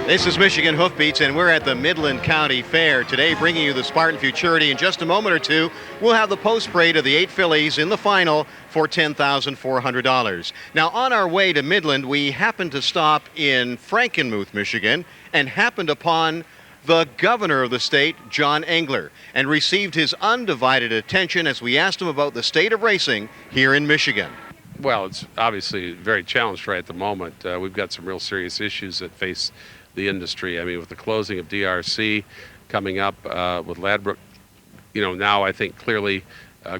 This is Michigan Hoofbeats, and we're at the Midland County Fair today, bringing you the Spartan Futurity. In just a moment or two, we'll have the post parade of the 8 fillies in the final for $10,400. Now, on our way to Midland, we happened to stop in Frankenmuth, Michigan, and happened upon the governor of the state, John Engler, and received his undivided attention as we asked him about the state of racing here in Michigan. Well, it's obviously very challenged right at the moment. We've got some real serious issues that face the industry. I mean, with the closing of DRC coming up, with Ladbroke, now I think clearly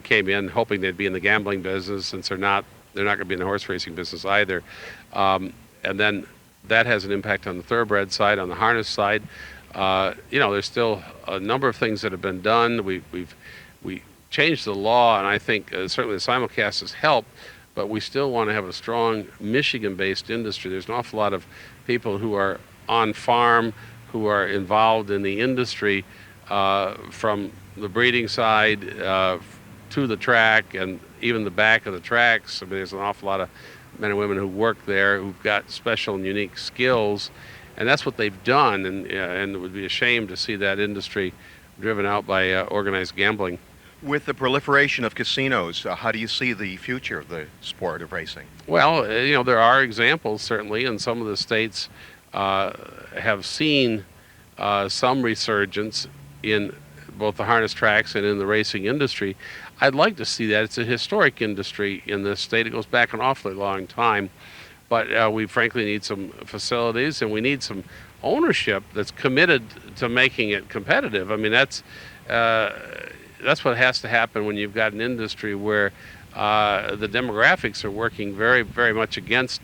came in hoping they'd be in the gambling business, since they're not going to be in the horse racing business either. And then that has an impact on the thoroughbred side, on the harness side. There's still a number of things that have been done. We changed the law, and I think certainly the simulcast has helped, but we still want to have a strong Michigan-based industry. There's an awful lot of people who are on farm, who are involved in the industry, from the breeding side to the track and even the back of the tracks. I mean, there's an awful lot of men and women who work there who've got special and unique skills, and that's what they've done, and it would be a shame to see that industry driven out by organized gambling. With the proliferation of casinos, how do you see the future of the sport of racing? Well, there are examples, certainly, and some of the states have seen some resurgence in both the harness tracks and in the racing industry. I'd like to see that. It's a historic industry in this state. It goes back an awfully long time, but we frankly need some facilities, and we need some ownership that's committed to making it competitive. I mean, that's what has to happen when you've got an industry where the demographics are working very, very much against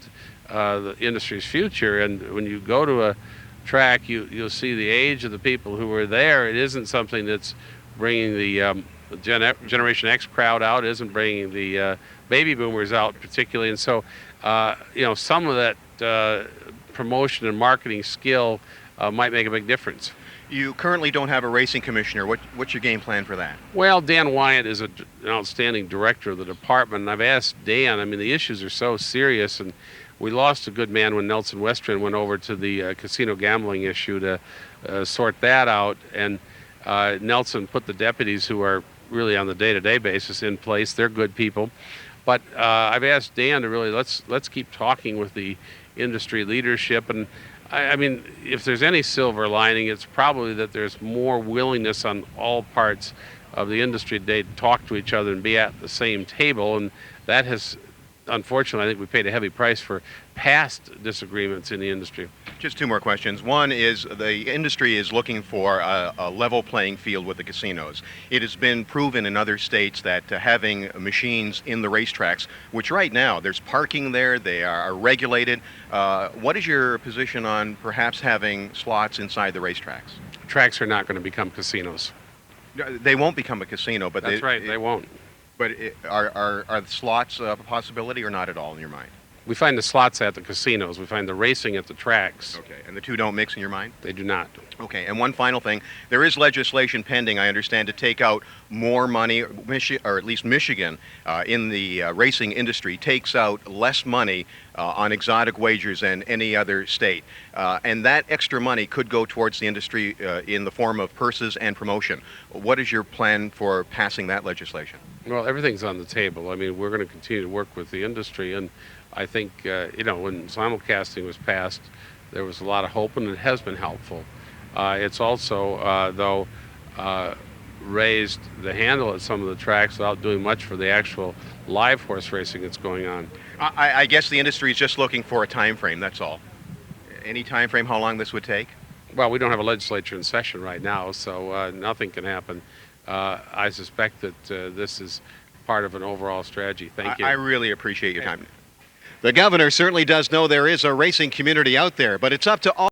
the industry's future. And when you go to a track, you'll see the age of the people who are there. It isn't something that's bringing the Generation X crowd out. It isn't bringing the baby boomers out particularly. And so, some of that promotion and marketing skill might make a big difference. You currently don't have a racing commissioner. What's your game plan for that? Well, Dan Wyatt is an outstanding director of the department, and I've asked Dan. I mean, the issues are so serious, and we lost a good man when Nelson Westren went over to the casino gambling issue to sort that out, and Nelson put the deputies who are really on the day-to-day basis in place. They're good people, but I've asked Dan to really let's keep talking with the industry leadership. And I mean, if there's any silver lining, it's probably that there's more willingness on all parts of the industry today to talk to each other and be at the same table, and that has, unfortunately, I think we paid a heavy price for past disagreements in the industry. Just two more questions. One is the industry is looking for a level playing field with the casinos. It has been proven in other states that having machines in the racetracks, which right now there's parking there, they are regulated. What is your position on perhaps having slots inside the racetracks? Tracks are not going to become casinos. They won't become a casino, but that's right, they won't. But are the slots a possibility or not at all in your mind? We find the slots at the casinos. We find the racing at the tracks. Okay, and the two don't mix in your mind? They do not. Okay, and one final thing. There is legislation pending, I understand, to take out more money, or at least Michigan, in the racing industry, takes out less money on exotic wagers than any other state. And that extra money could go towards the industry in the form of purses and promotion. What is your plan for passing that legislation? Well, everything's on the table. I mean, we're going to continue to work with the industry, and I think, when simulcasting was passed, there was a lot of hope, and it has been helpful. It's also, though, raised the handle at some of the tracks without doing much for the actual live horse racing that's going on. I guess the industry is just looking for a time frame, that's all. Any time frame how long this would take? Well, we don't have a legislature in session right now, so nothing can happen. I suspect that this is part of an overall strategy. Thank you. I really appreciate your time. The governor certainly does know there is a racing community out there, but it's up to all